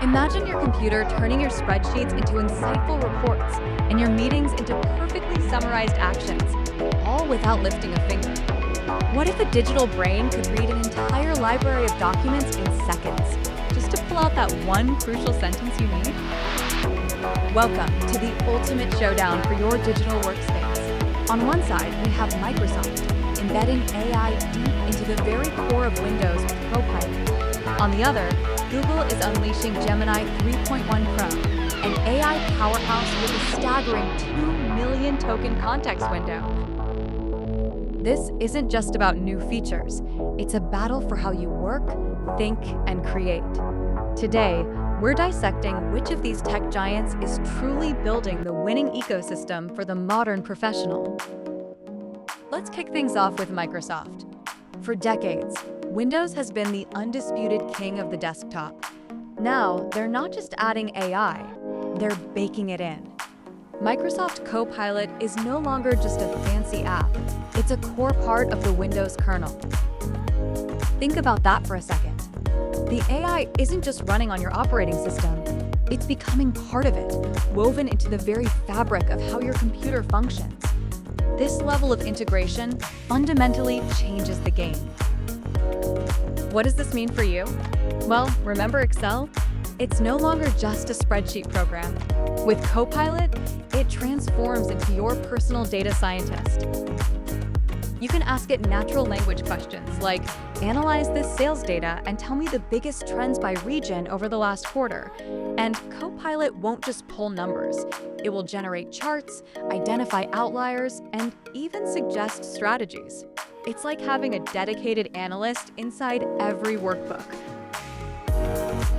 Imagine your computer turning your spreadsheets into insightful reports and your meetings into perfectly summarized actions, all without lifting a finger. What if a digital brain could read an entire library of documents in seconds, just to pull out that one crucial sentence you need? Welcome to the ultimate showdown for your digital workspace. On one side, we have Microsoft, embedding AI deep into the very core of Windows with Copilot. On the other, Google is unleashing Gemini 3.1 Pro, an AI powerhouse with a staggering 2 million token context window. This isn't just about new features, it's a battle for how you work, think, and create. Today, we're dissecting which of these tech giants is truly building the winning ecosystem for the modern professional. Let's kick things off with Microsoft. For decades, Windows has been the undisputed king of the desktop. Now, they're not just adding AI, they're baking it in. Microsoft Copilot is no longer just a fancy app, it's a core part of the Windows kernel. Think about that for a second. The AI isn't just running on your operating system, it's becoming part of it, woven into the very fabric of how your computer functions. This level of integration fundamentally changes the game. What does this mean for you? Well, remember Excel? It's no longer just a spreadsheet program. With Copilot, it transforms into your personal data scientist. You can ask it natural language questions like, analyze this sales data and tell me the biggest trends by region over the last quarter. And Copilot won't just pull numbers. It will generate charts, identify outliers, and even suggest strategies. It's like having a dedicated analyst inside every workbook.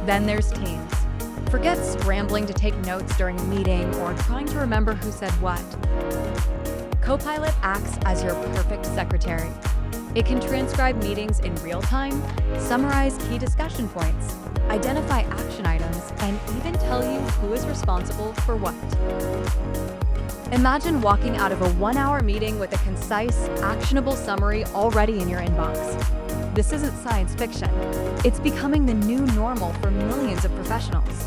Then there's Teams. Forget scrambling to take notes during a meeting or trying to remember who said what. Copilot acts as your perfect secretary. It can transcribe meetings in real time, summarize key discussion points, identify action items, and even tell you who is responsible for what. Imagine walking out of a 1-hour meeting with a concise, actionable summary already in your inbox. This isn't science fiction. It's becoming the new normal for millions of professionals.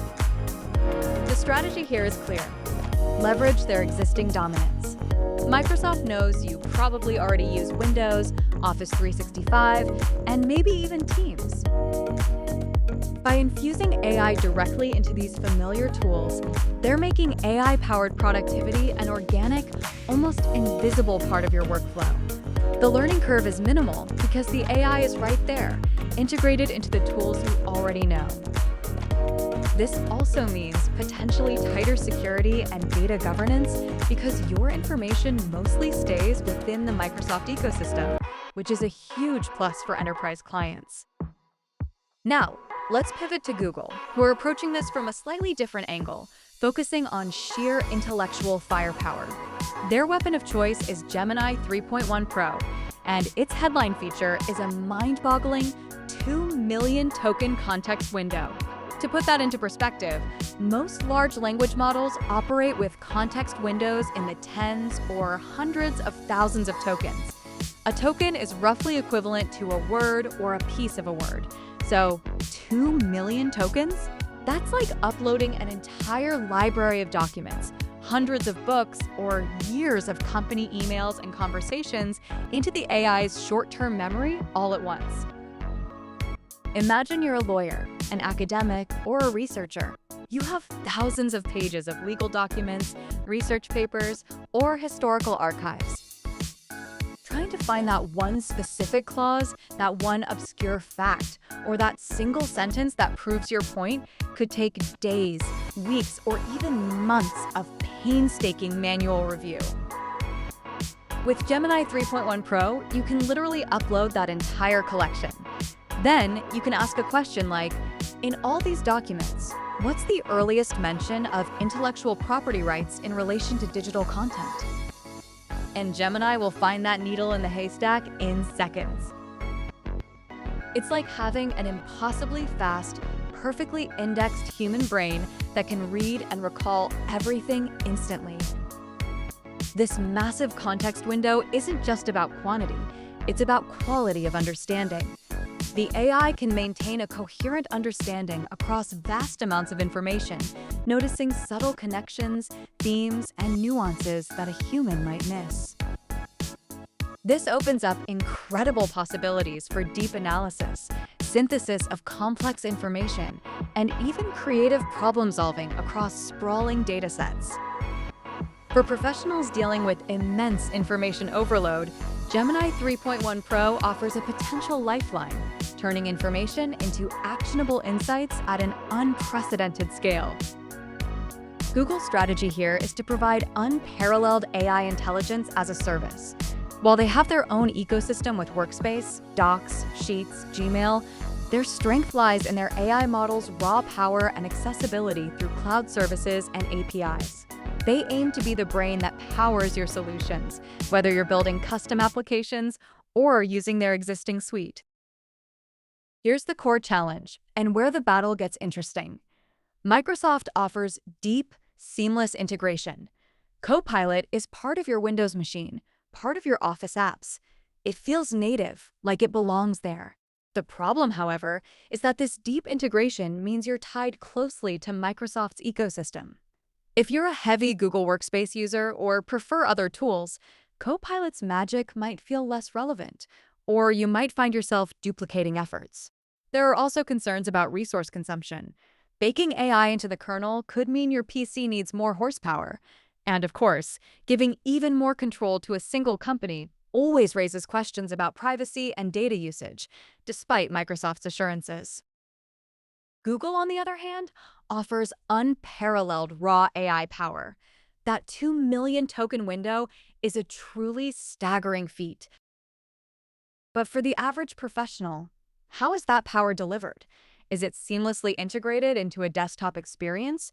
The strategy here is clear. Leverage their existing dominance. Microsoft knows you probably already use Windows, Office 365, and maybe even Teams. By infusing AI directly into these familiar tools, they're making AI-powered productivity an organic, almost invisible part of your workflow. The learning curve is minimal because the AI is right there, integrated into the tools you already know. This also means potentially tighter security and data governance because your information mostly stays within the Microsoft ecosystem, which is a huge plus for enterprise clients. Now, let's pivot to Google, who are approaching this from a slightly different angle, focusing on sheer intellectual firepower. Their weapon of choice is Gemini 3.1 Pro, and its headline feature is a mind-boggling 2 million token context window. To put that into perspective, most large language models operate with context windows in the tens or hundreds of thousands of tokens. A token is roughly equivalent to a word or a piece of a word. So 2 million tokens? That's like uploading an entire library of documents, hundreds of books, or years of company emails and conversations into the AI's short-term memory all at once. Imagine you're a lawyer, an academic, or a researcher. You have thousands of pages of legal documents, research papers, or historical archives. Trying to find that one specific clause, that one obscure fact, or that single sentence that proves your point could take days, weeks, or even months of painstaking manual review. With Gemini 3.1 Pro, you can literally upload that entire collection. Then you can ask a question like, in all these documents, what's the earliest mention of intellectual property rights in relation to digital content? And Gemini will find that needle in the haystack in seconds. It's like having an impossibly fast, perfectly indexed human brain that can read and recall everything instantly. This massive context window isn't just about quantity, it's about quality of understanding. The AI can maintain a coherent understanding across vast amounts of information, noticing subtle connections, themes, and nuances that a human might miss. This opens up incredible possibilities for deep analysis, synthesis of complex information, and even creative problem-solving across sprawling datasets. For professionals dealing with immense information overload, Gemini 3.1 Pro offers a potential lifeline, turning information into actionable insights at an unprecedented scale. Google's strategy here is to provide unparalleled AI intelligence as a service. While they have their own ecosystem with Workspace, Docs, Sheets, Gmail, their strength lies in their AI models' raw power and accessibility through cloud services and APIs. They aim to be the brain that powers your solutions, whether you're building custom applications or using their existing suite. Here's the core challenge, and where the battle gets interesting. Microsoft offers deep, seamless integration. Copilot is part of your Windows machine, part of your Office apps. It feels native, like it belongs there. The problem, however, is that this deep integration means you're tied closely to Microsoft's ecosystem. If you're a heavy Google Workspace user or prefer other tools, Copilot's magic might feel less relevant, or you might find yourself duplicating efforts. There are also concerns about resource consumption. Baking AI into the kernel could mean your PC needs more horsepower. And of course, giving even more control to a single company always raises questions about privacy and data usage, despite Microsoft's assurances. Google, on the other hand, offers unparalleled raw AI power. That 2 million token window is a truly staggering feat. But for the average professional, how is that power delivered? Is it seamlessly integrated into a desktop experience?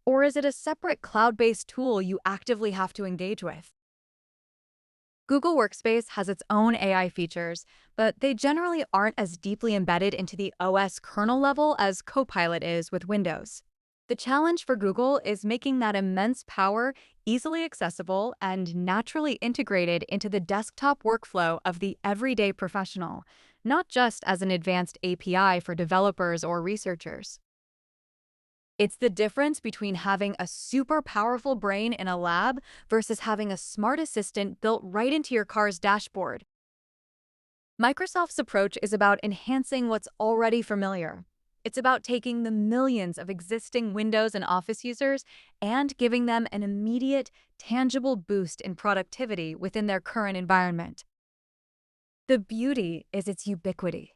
Or is it a separate cloud-based tool you actively have to engage with? Google Workspace has its own AI features, but they generally aren't as deeply embedded into the OS kernel level as Copilot is with Windows. The challenge for Google is making that immense power easily accessible and naturally integrated into the desktop workflow of the everyday professional, not just as an advanced API for developers or researchers. It's the difference between having a super powerful brain in a lab versus having a smart assistant built right into your car's dashboard. Microsoft's approach is about enhancing what's already familiar. It's about taking the millions of existing Windows and Office users and giving them an immediate, tangible boost in productivity within their current environment. The beauty is its ubiquity.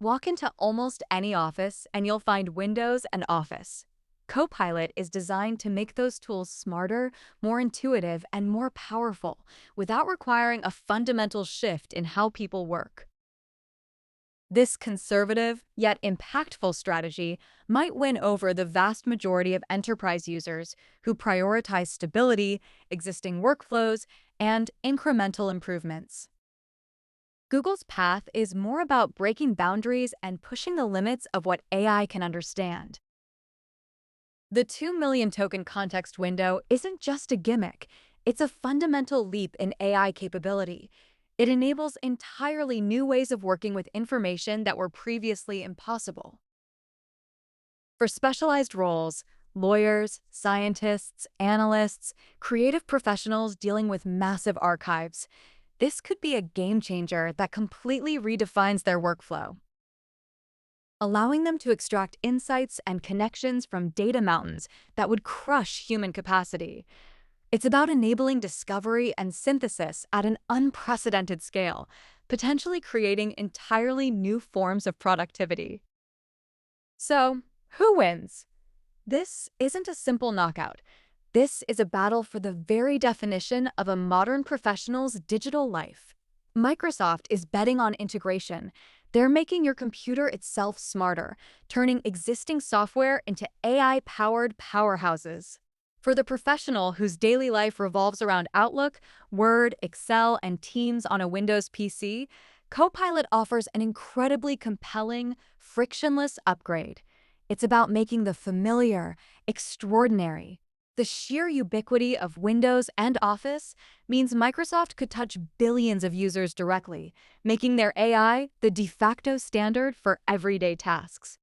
Walk into almost any office and you'll find Windows and Office. Copilot is designed to make those tools smarter, more intuitive, and more powerful without requiring a fundamental shift in how people work. This conservative, yet impactful strategy might win over the vast majority of enterprise users who prioritize stability, existing workflows, and incremental improvements. Google's path is more about breaking boundaries and pushing the limits of what AI can understand. The 2 million token context window isn't just a gimmick, it's a fundamental leap in AI capability. It enables entirely new ways of working with information that were previously impossible. For specialized roles, lawyers, scientists, analysts, creative professionals dealing with massive archives, this could be a game changer that completely redefines their workflow, allowing them to extract insights and connections from data mountains that would crush human capacity. It's about enabling discovery and synthesis at an unprecedented scale, potentially creating entirely new forms of productivity. So, who wins? This isn't a simple knockout. This is a battle for the very definition of a modern professional's digital life. Microsoft is betting on integration. They're making your computer itself smarter, turning existing software into AI-powered powerhouses. For the professional whose daily life revolves around Outlook, Word, Excel, and Teams on a Windows PC, Copilot offers an incredibly compelling, frictionless upgrade. It's about making the familiar extraordinary. The sheer ubiquity of Windows and Office means Microsoft could touch billions of users directly, making their AI the de facto standard for everyday tasks.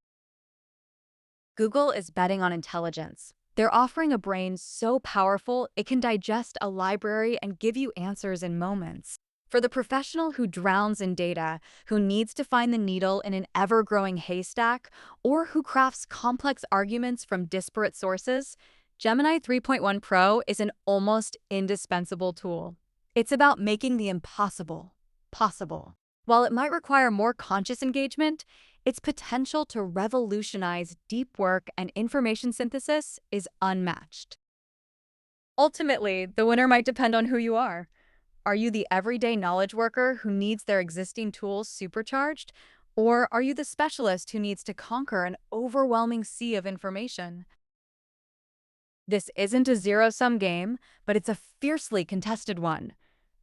Google is betting on intelligence. They're offering a brain so powerful it can digest a library and give you answers in moments. For the professional who drowns in data, who needs to find the needle in an ever-growing haystack, or who crafts complex arguments from disparate sources, Gemini 3.1 Pro is an almost indispensable tool. It's about making the impossible possible. While it might require more conscious engagement, its potential to revolutionize deep work and information synthesis is unmatched. Ultimately, the winner might depend on who you are. Are you the everyday knowledge worker who needs their existing tools supercharged? Or are you the specialist who needs to conquer an overwhelming sea of information? This isn't a zero-sum game, but it's a fiercely contested one.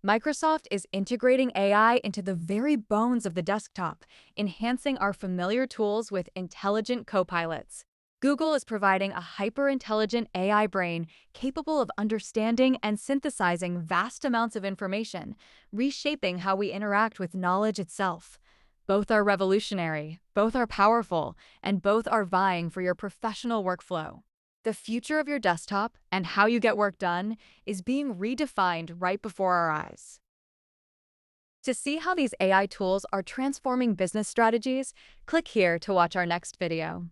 Microsoft is integrating AI into the very bones of the desktop, enhancing our familiar tools with intelligent copilots. Google is providing a hyper-intelligent AI brain capable of understanding and synthesizing vast amounts of information, reshaping how we interact with knowledge itself. Both are revolutionary, both are powerful, and both are vying for your professional workflow. The future of your desktop and how you get work done is being redefined right before our eyes. To see how these AI tools are transforming business strategies, click here to watch our next video.